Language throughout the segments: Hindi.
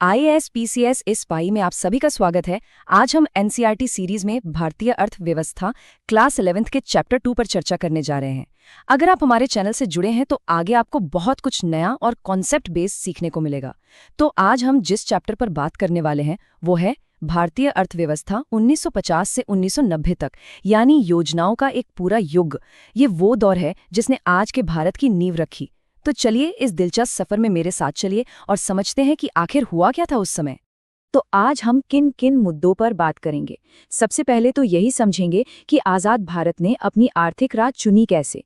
IAS-PCS इस पाई में आप सभी का स्वागत है। आज हम एनसीईआरटी सीरीज में भारतीय अर्थव्यवस्था क्लास 11th के चैप्टर 2 पर चर्चा करने जा रहे हैं। अगर आप हमारे चैनल से जुड़े हैं तो आगे आपको बहुत कुछ नया और कॉन्सेप्ट बेस्ड सीखने को मिलेगा। तो आज हम जिस चैप्टर पर बात करने वाले हैं वो है भारतीय अर्थव्यवस्था 1950 से 1990 तक, यानी योजनाओं का एक पूरा युग। ये वो दौर है जिसने आज के भारत की नींव रखी। तो चलिए इस दिलचस्प सफर में मेरे साथ चलिए और समझते हैं कि आखिर हुआ क्या था उस समय। तो आज हम किन किन मुद्दों पर बात करेंगे। सबसे पहले तो यही समझेंगे कि आज़ाद भारत ने अपनी आर्थिक राह चुनी कैसे।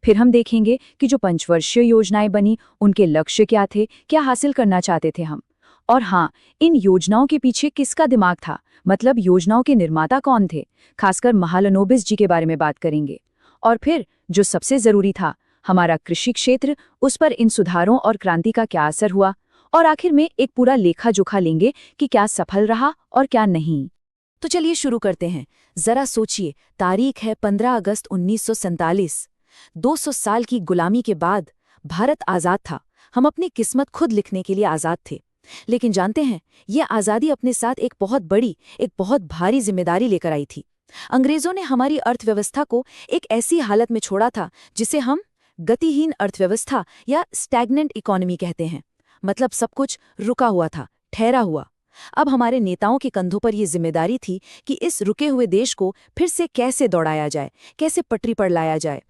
फिर हम देखेंगे कि जो पंचवर्षीय योजनाएं बनी उनके लक्ष्य क्या थे, क्या हासिल करना चाहते थे हम। और हाँ, इन योजनाओं के पीछे किसका दिमाग था, मतलब योजनाओं के निर्माता कौन थे। खासकर महालनोबिस जी के बारे में बात करेंगे। और फिर जो सबसे जरूरी था, हमारा कृषि क्षेत्र, उस पर इन सुधारों और क्रांति का क्या असर हुआ। और आखिर में एक पूरा लेखा जोखा लेंगे कि क्या सफल रहा और क्या नहीं। तो चलिए शुरू करते हैं। जरा सोचिए, तारीख है 15 अगस्त 1947। 200 साल की गुलामी के बाद भारत आज़ाद था। हम अपनी किस्मत खुद लिखने के लिए आज़ाद थे। लेकिन जानते हैं, ये आज़ादी अपने साथ एक बहुत भारी जिम्मेदारी लेकर आई थी। अंग्रेजों ने हमारी अर्थव्यवस्था को एक ऐसी हालत में छोड़ा था जिसे हम गतिहीन अर्थव्यवस्था या स्टैग्नेंट इकोनॉमी कहते हैं। मतलब सब कुछ रुका हुआ था, ठहरा हुआ। अब हमारे नेताओं के कंधों पर यह जिम्मेदारी थी कि इस रुके हुए देश को फिर से कैसे दौड़ाया जाए, कैसे पटरी पर लाया जाए।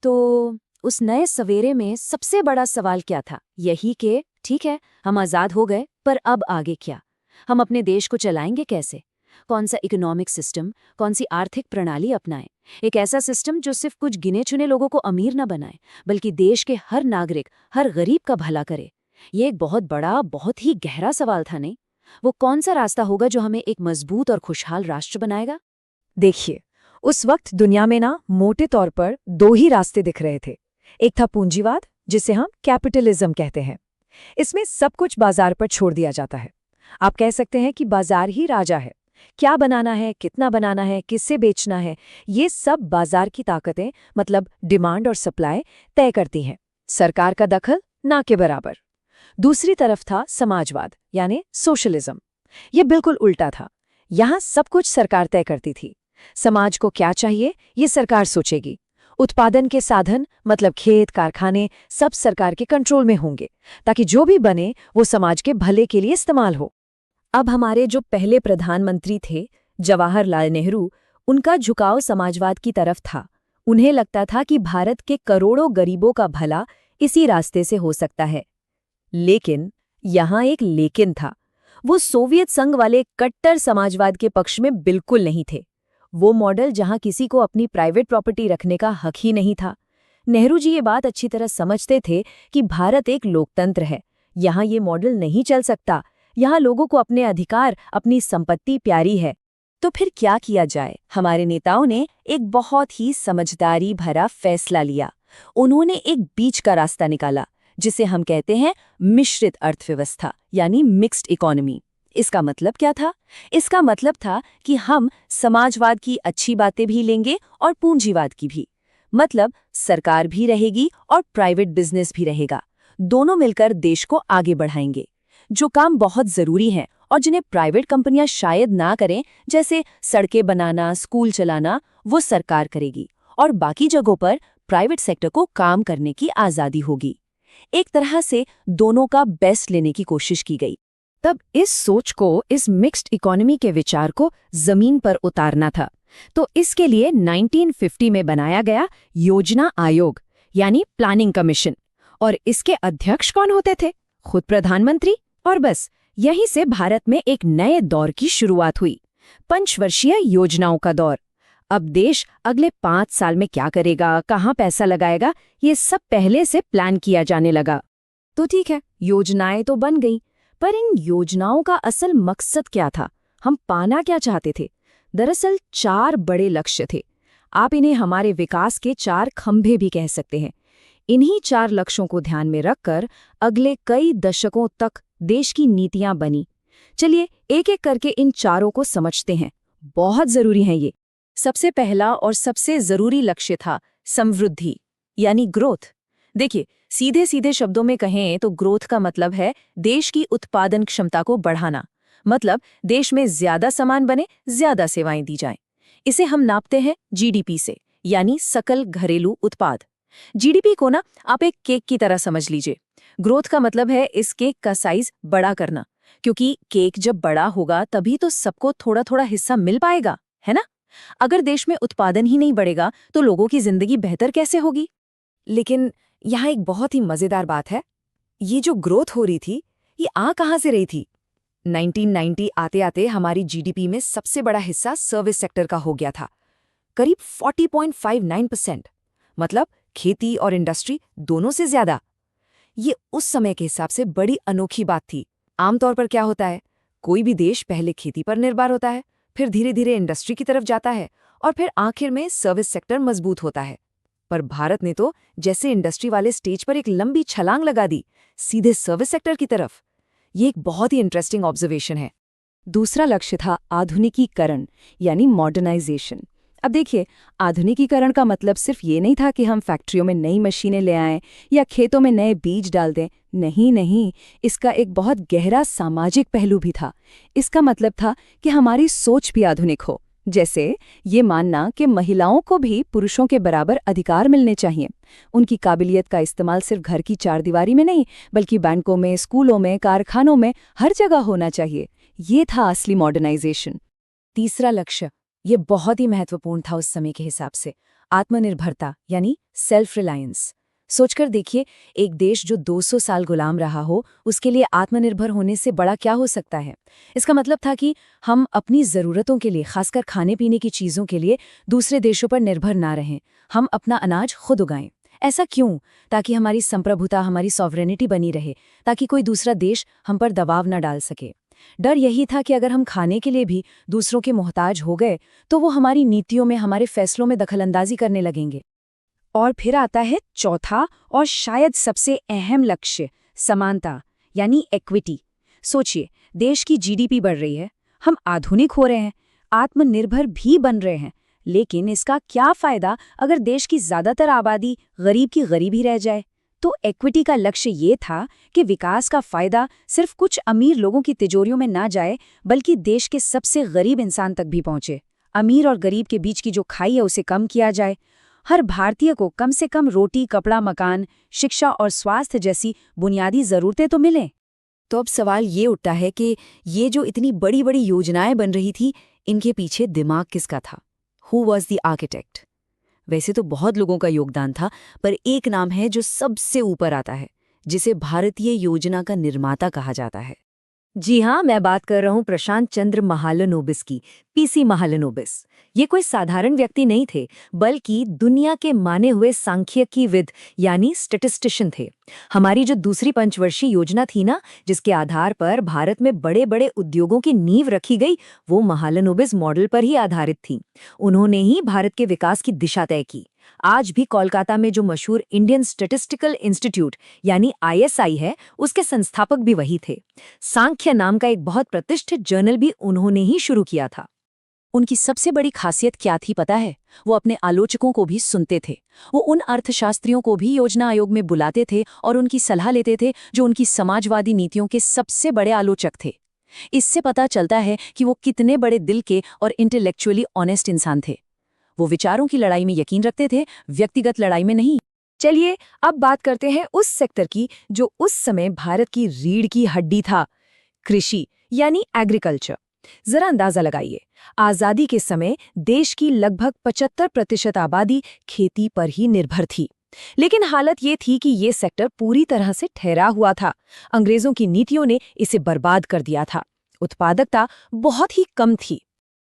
तो उस नए सवेरे में सबसे बड़ा सवाल क्या था? यही कि ठीक है, हम आज़ाद हो गए, पर अब आगे क्या? हम अपने देश को चलाएंगे कैसे? कौन सा इकोनॉमिक सिस्टम, कौन सी आर्थिक प्रणाली अपनाएं? एक ऐसा सिस्टम जो सिर्फ कुछ गिने चुने लोगों को अमीर न बनाए, बल्कि देश के हर नागरिक, हर गरीब का भला करे। ये एक बहुत बड़ा, बहुत ही गहरा सवाल था, नहीं? वो कौन सा रास्ता होगा जो हमें एक मजबूत और खुशहाल राष्ट्र बनाएगा? देखिए, उस वक्त दुनिया में मोटे तौर पर दो ही रास्ते दिख रहे थे। एक था पूंजीवाद, जिसे हम कैपिटलिज्म कहते हैं। इसमें सब कुछ बाजार पर छोड़ दिया जाता है। आप कह सकते हैं कि बाजार ही राजा है। क्या बनाना है, कितना बनाना है, किससे बेचना है, ये सब बाजार की ताकतें, मतलब डिमांड और सप्लाई, तय करती हैं। सरकार का दखल ना के बराबर। दूसरी तरफ था समाजवाद, यानी सोशलिज्म। ये बिल्कुल उल्टा था। यहाँ सब कुछ सरकार तय करती थी। समाज को क्या चाहिए, ये सरकार सोचेगी। उत्पादन के साधन, मतलब खेत, कारखाने, सब सरकार के कंट्रोल में होंगे, ताकि जो भी बने वो समाज के भले के लिए इस्तेमाल हो। अब हमारे जो पहले प्रधानमंत्री थे, जवाहरलाल नेहरू, उनका झुकाव समाजवाद की तरफ था। उन्हें लगता था कि भारत के करोड़ों गरीबों का भला इसी रास्ते से हो सकता है। लेकिन यहाँ एक लेकिन था। वो सोवियत संघ वाले कट्टर समाजवाद के पक्ष में बिल्कुल नहीं थे। वो मॉडल जहाँ किसी को अपनी प्राइवेट प्रॉपर्टी रखने का हक ही नहीं था। नेहरू जी ये बात अच्छी तरह समझते थे कि भारत एक लोकतंत्र है, यहाँ ये मॉडल नहीं चल सकता। यहाँ लोगों को अपने अधिकार, अपनी संपत्ति प्यारी है। तो फिर क्या किया जाए? हमारे नेताओं ने एक बहुत ही समझदारी भरा फैसला लिया। उन्होंने एक बीच का रास्ता निकाला, जिसे हम कहते हैं मिश्रित अर्थव्यवस्था, यानी मिक्स्ड इकोनॉमी। इसका मतलब क्या था? इसका मतलब था कि हम समाजवाद की अच्छी बातें भी लेंगे और पूंजीवाद की भी। मतलब सरकार भी रहेगी और प्राइवेट बिजनेस भी रहेगा। दोनों मिलकर देश को आगे बढ़ाएंगे। जो काम बहुत जरूरी हैं और जिन्हें प्राइवेट कंपनियां शायद ना करें, जैसे सड़कें बनाना, स्कूल चलाना, वो सरकार करेगी। और बाकी जगहों पर प्राइवेट सेक्टर को काम करने की आज़ादी होगी। एक तरह से दोनों का बेस्ट लेने की कोशिश की गई। तब इस सोच को, इस मिक्स्ड इकोनॉमी के विचार को जमीन पर उतारना था। तो इसके लिए 1950 में बनाया गया योजना आयोग, यानी प्लानिंग कमीशन। और इसके अध्यक्ष कौन होते थे? खुद प्रधानमंत्री। और बस यहीं से भारत में एक नए दौर की शुरुआत हुई, पंचवर्षीय योजनाओं का दौर। अब देश अगले 5 साल में क्या करेगा, कहाँ पैसा लगाएगा, ये सब पहले से प्लान किया जाने लगा। तो ठीक है, योजनाएं तो बन गई, पर इन योजनाओं का असल मकसद क्या था? हम पाना क्या चाहते थे? दरअसल 4 बड़े लक्ष्य थे। आप इन्हें हमारे विकास के 4 खंभे भी कह सकते हैं। इन्हीं 4 लक्ष्यों को ध्यान में रखकर अगले कई दशकों तक देश की नीतियां बनी। चलिए एक एक करके इन चारों को समझते हैं, बहुत जरूरी है ये। सबसे पहला और सबसे जरूरी लक्ष्य था समृद्धि, यानी ग्रोथ। देखिए, सीधे सीधे शब्दों में कहें तो ग्रोथ का मतलब है देश की उत्पादन क्षमता को बढ़ाना। मतलब देश में ज्यादा सामान बने, ज्यादा सेवाएं दी जाएं। इसे हम नापते हैं जीडीपी से, यानी सकल घरेलू उत्पाद। जीडीपी को ना आप एक केक की तरह समझ लीजिए। ग्रोथ का मतलब है इस केक का साइज बड़ा करना, क्योंकि केक जब बड़ा होगा तभी तो सबको थोड़ा थोड़ा हिस्सा मिल पाएगा, है ना? अगर देश में उत्पादन ही नहीं बढ़ेगा तो लोगों की जिंदगी बेहतर कैसे होगी? लेकिन यहाँ एक बहुत ही मजेदार बात है। ये जो ग्रोथ हो रही थी, ये आ कहाँ से रही थी? 1990 आते आते हमारी जीडीपी में सबसे बड़ा हिस्सा सर्विस सेक्टर का हो गया था, करीब 40.59%। मतलब खेती और इंडस्ट्री दोनों से ज्यादा। ये उस समय के हिसाब से बड़ी अनोखी बात थी। आमतौर पर क्या होता है, कोई भी देश पहले खेती पर निर्भर होता है, फिर धीरे धीरे इंडस्ट्री की तरफ जाता है और फिर आखिर में सर्विस सेक्टर मजबूत होता है। पर भारत ने तो जैसे इंडस्ट्री वाले स्टेज पर एक लंबी छलांग लगा दी, सीधे सर्विस सेक्टर की तरफ। ये एक बहुत ही इंटरेस्टिंग ऑब्जर्वेशन है। दूसरा लक्ष्य था आधुनिकीकरण, यानी मॉडर्नाइजेशन। अब देखिए, आधुनिकीकरण का मतलब सिर्फ ये नहीं था कि हम फैक्ट्रियों में नई मशीनें ले आएं या खेतों में नए बीज डाल दें। नहीं नहीं, इसका एक बहुत गहरा सामाजिक पहलू भी था। इसका मतलब था कि हमारी सोच भी आधुनिक हो। जैसे ये मानना कि महिलाओं को भी पुरुषों के बराबर अधिकार मिलने चाहिए। उनकी काबिलियत का इस्तेमाल सिर्फ घर की चारदीवारी में नहीं, बल्कि बैंकों में, स्कूलों में, कारखानों में, हर जगह होना चाहिए। ये था असली मॉडर्नाइजेशन। तीसरा लक्ष्य, ये बहुत ही महत्वपूर्ण था उस समय के हिसाब से, आत्मनिर्भरता यानी सेल्फ रिलायंस। सोचकर देखिए, एक देश जो 200 साल गुलाम रहा हो, उसके लिए आत्मनिर्भर होने से बड़ा क्या हो सकता है? इसका मतलब था कि हम अपनी ज़रूरतों के लिए, खासकर खाने पीने की चीज़ों के लिए, दूसरे देशों पर निर्भर ना रहें। हम अपना अनाज खुद उगाएं। ऐसा क्यों? ताकि हमारी संप्रभुता, हमारी सॉवरेनिटी बनी रहे, ताकि कोई दूसरा देश हम पर दबाव न डाल सके। डर यही था कि अगर हम खाने के लिए भी दूसरों के मोहताज हो गए तो वो हमारी नीतियों में, हमारे फैसलों में दखलंदाजी करने लगेंगे। और फिर आता है चौथा और शायद सबसे अहम लक्ष्य, समानता यानी इक्विटी। सोचिए, देश की जीडीपी बढ़ रही है, हम आधुनिक हो रहे हैं, आत्मनिर्भर भी बन रहे हैं, लेकिन इसका क्या फायदा अगर देश की ज्यादातर आबादी गरीब की गरीब ही रह जाए? तो इक्विटी का लक्ष्य ये था कि विकास का फायदा सिर्फ कुछ अमीर लोगों की तिजोरियों में ना जाए, बल्कि देश के सबसे गरीब इंसान तक भी पहुंचे। अमीर और गरीब के बीच की जो खाई है उसे कम किया जाए। हर भारतीय को कम से कम रोटी, कपड़ा, मकान, शिक्षा और स्वास्थ्य जैसी बुनियादी जरूरतें तो मिलें। तो अब सवाल ये उठता है कि ये जो इतनी बड़ी बड़ी योजनाएं बन रही थी, इनके पीछे दिमाग किसका था? Who was the architect? वैसे तो बहुत लोगों का योगदान था, पर एक नाम है जो सबसे ऊपर आता है, जिसे भारतीय योजना का निर्माता कहा जाता है। जी हाँ, मैं बात कर रहा हूँ प्रशांत चंद्र महालनोबिस की, पीसी महालनोबिस। ये कोई साधारण व्यक्ति नहीं थे, बल्कि दुनिया के माने हुए सांख्यिकीविद यानी स्टैटिस्टिशियन थे। हमारी जो दूसरी पंचवर्षीय योजना थी ना, जिसके आधार पर भारत में बड़े बड़े उद्योगों की नींव रखी गई, वो महालनोबिस मॉडल पर ही आधारित थी। उन्होंने ही भारत के विकास की दिशा तय की। आज भी कोलकाता में जो मशहूर इंडियन स्टैटिस्टिकल इंस्टीट्यूट यानी ISI है, उसके संस्थापक भी वही थे। सांख्य नाम का एक बहुत प्रतिष्ठित जर्नल भी उन्होंने ही शुरू किया था। उनकी सबसे बड़ी खासियत क्या थी पता है? वो अपने आलोचकों को भी सुनते थे। वो उन अर्थशास्त्रियों को भी योजना आयोग में बुलाते थे और उनकी सलाह लेते थे जो उनकी समाजवादी नीतियों के सबसे बड़े आलोचक थे। इससे पता चलता है कि वो कितने बड़े दिल के और इंटेलेक्चुअली ऑनेस्ट इंसान थे। वो विचारों की लड़ाई में यकीन रखते थे, व्यक्तिगत लड़ाई में नहीं। चलिए अब बात करते हैं उस सेक्टर की जो उस समय भारत की रीढ़ की हड्डी था, कृषि यानी एग्रीकल्चर। जरा अंदाजा लगाइए, आजादी के समय देश की लगभग 75% आबादी खेती पर ही निर्भर थी। लेकिन हालत ये थी कि ये सेक्टर पूरी तरह से ठहरा हुआ था। अंग्रेजों की नीतियों ने इसे बर्बाद कर दिया था। उत्पादकता बहुत ही कम थी।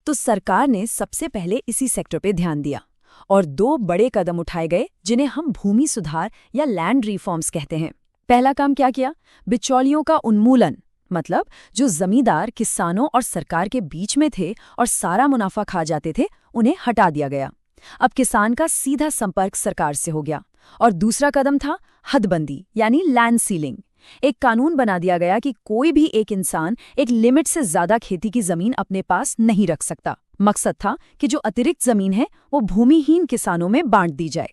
तो सरकार ने सबसे पहले इसी सेक्टर पे ध्यान दिया और 2 बड़े कदम उठाए गए, जिन्हें हम भूमि सुधार या लैंड रिफॉर्म्स कहते हैं। पहला काम क्या किया? बिचौलियों का उन्मूलन। मतलब जो जमींदार किसानों और सरकार के बीच में थे और सारा मुनाफा खा जाते थे, उन्हें हटा दिया गया। अब किसान का सीधा संपर्क सरकार से हो गया। और दूसरा कदम था हदबंदी यानी लैंड सीलिंग। एक कानून बना दिया गया कि कोई भी एक इंसान एक लिमिट से ज्यादा खेती की जमीन अपने पास नहीं रख सकता। मकसद था कि जो अतिरिक्त जमीन है वो भूमिहीन किसानों में बांट दी जाए।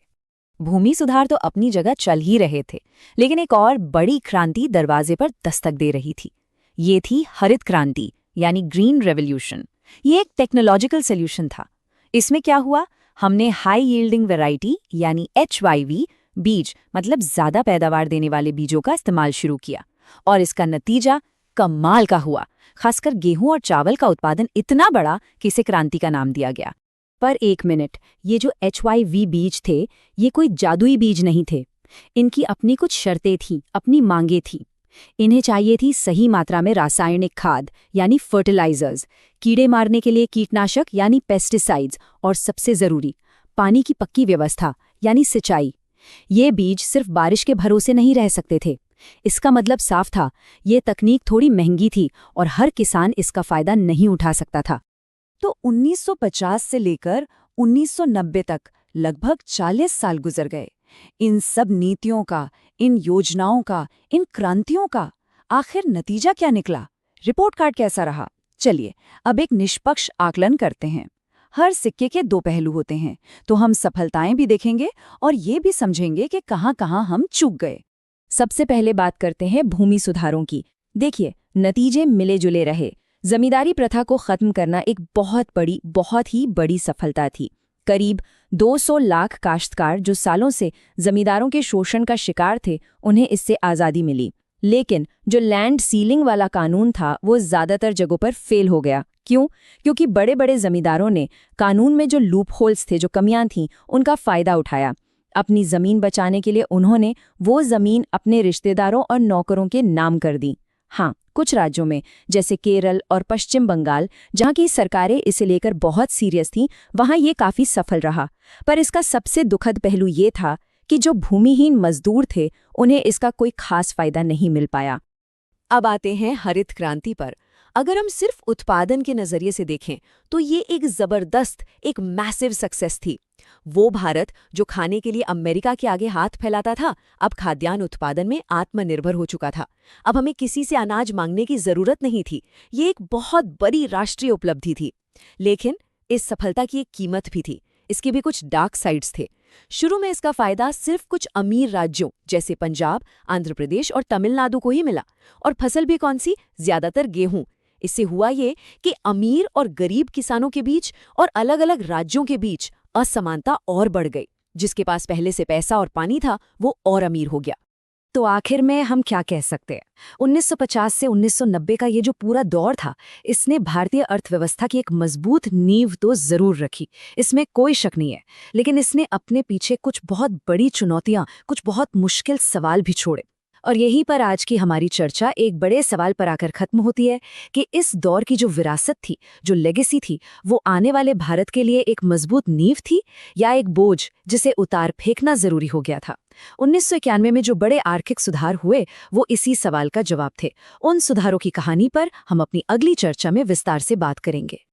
भूमि सुधार तो अपनी जगह चल ही रहे थे, लेकिन एक और बड़ी क्रांति दरवाजे पर दस्तक दे रही थी। ये थी हरित क्रांति, यानी ग्रीन रेवोल्यूशन। ये एक टेक्नोलॉजिकल सॉल्यूशन था। इसमें क्या हुआ, हमने हाई यील्डिंग वैरायटी यानी HYV बीज, मतलब ज्यादा पैदावार देने वाले बीजों का इस्तेमाल शुरू किया, और इसका नतीजा कमाल का हुआ। खासकर गेहूं और चावल का उत्पादन इतना बड़ा कि इसे क्रांति का नाम दिया गया। पर एक मिनट, ये जो HYV बीज थे, ये कोई जादुई बीज नहीं थे। इनकी अपनी कुछ शर्तें थीं, अपनी मांगें थीं। इन्हें चाहिए थी सही मात्रा में रासायनिक खाद यानी फर्टिलाइजर्स, कीड़े मारने के लिए कीटनाशक यानी पेस्टिसाइड्स, और सबसे जरूरी पानी की पक्की व्यवस्था यानी सिंचाई। ये बीज सिर्फ बारिश के भरोसे नहीं रह सकते थे। इसका मतलब साफ था, ये तकनीक थोड़ी महंगी थी और हर किसान इसका फायदा नहीं उठा सकता था। तो 1950 से लेकर 1990 तक लगभग 40 साल गुजर गए। इन सब नीतियों का, इन योजनाओं का, इन क्रांतियों का आखिर नतीजा क्या निकला? रिपोर्ट कार्ड कैसा रहा? चलिए अब एक निष्पक्ष आकलन करते हैं। हर सिक्के के दो पहलू होते हैं, तो हम सफलताएं भी देखेंगे और ये भी समझेंगे कि कहां-कहां हम चूक गए। सबसे पहले बात करते हैं भूमि सुधारों की। देखिए, नतीजे मिले जुले रहे। जमींदारी प्रथा को खत्म करना एक बहुत ही बड़ी सफलता थी। करीब 200 लाख काश्तकार जो सालों से जमींदारों के शोषण का शिकार थे, उन्हें इससे आज़ादी मिली। लेकिन जो लैंड सीलिंग वाला कानून था, वो ज़्यादातर जगहों पर फेल हो गया। क्यों? क्योंकि बड़े बड़े जमींदारों ने कानून में जो लूप होल्स थे, जो कमियां थीं, उनका फ़ायदा उठाया। अपनी ज़मीन बचाने के लिए उन्होंने वो ज़मीन अपने रिश्तेदारों और नौकरों के नाम कर दी। हाँ, कुछ राज्यों में जैसे केरल और पश्चिम बंगाल, जहाँ की सरकारें इसे लेकर बहुत सीरियस थीं, वहाँ ये काफ़ी सफल रहा। पर इसका सबसे दुखद पहलू ये था कि जो भूमिहीन मजदूर थे, उन्हें इसका कोई खास फायदा नहीं मिल पाया। अब आते हैं हरित क्रांति पर। अगर हम सिर्फ उत्पादन के नजरिए से देखें तो ये एक जबरदस्त, एक मैसिव सक्सेस थी। वो भारत जो खाने के लिए अमेरिका के आगे हाथ फैलाता था, अब खाद्यान्न उत्पादन में आत्मनिर्भर हो चुका था। अब हमें किसी से अनाज मांगने की जरूरत नहीं थी। ये एक बहुत बड़ी राष्ट्रीय उपलब्धि थी। लेकिन इस सफलता की एक कीमत भी थी। इसके भी कुछ डार्क साइड्स थे। शुरू में इसका फायदा सिर्फ कुछ अमीर राज्यों जैसे पंजाब, आंध्र प्रदेश और तमिलनाडु को ही मिला। और फसल भी कौन सी? ज्यादातर गेहूं। इससे हुआ ये कि अमीर और गरीब किसानों के बीच और अलग-अलग राज्यों के बीच असमानता और बढ़ गई। जिसके पास पहले से पैसा और पानी था, वो और अमीर हो गया। तो आखिर में हम क्या कह सकते हैं? 1950 से 1990 का ये जो पूरा दौर था, इसने भारतीय अर्थव्यवस्था की एक मजबूत नींव तो जरूर रखी, इसमें कोई शक नहीं है। लेकिन इसने अपने पीछे कुछ बहुत बड़ी चुनौतियां, कुछ बहुत मुश्किल सवाल भी छोड़े। और यहीं पर आज की हमारी चर्चा एक बड़े सवाल पर आकर खत्म होती है कि इस दौर की जो विरासत थी, जो लेगेसी थी, वो आने वाले भारत के लिए एक मजबूत नींव थी या एक बोझ जिसे उतार फेंकना जरूरी हो गया था। 1991 में जो बड़े आर्थिक सुधार हुए, वो इसी सवाल का जवाब थे। उन सुधारों की कहानी पर हम अपनी अगली चर्चा में विस्तार से बात करेंगे।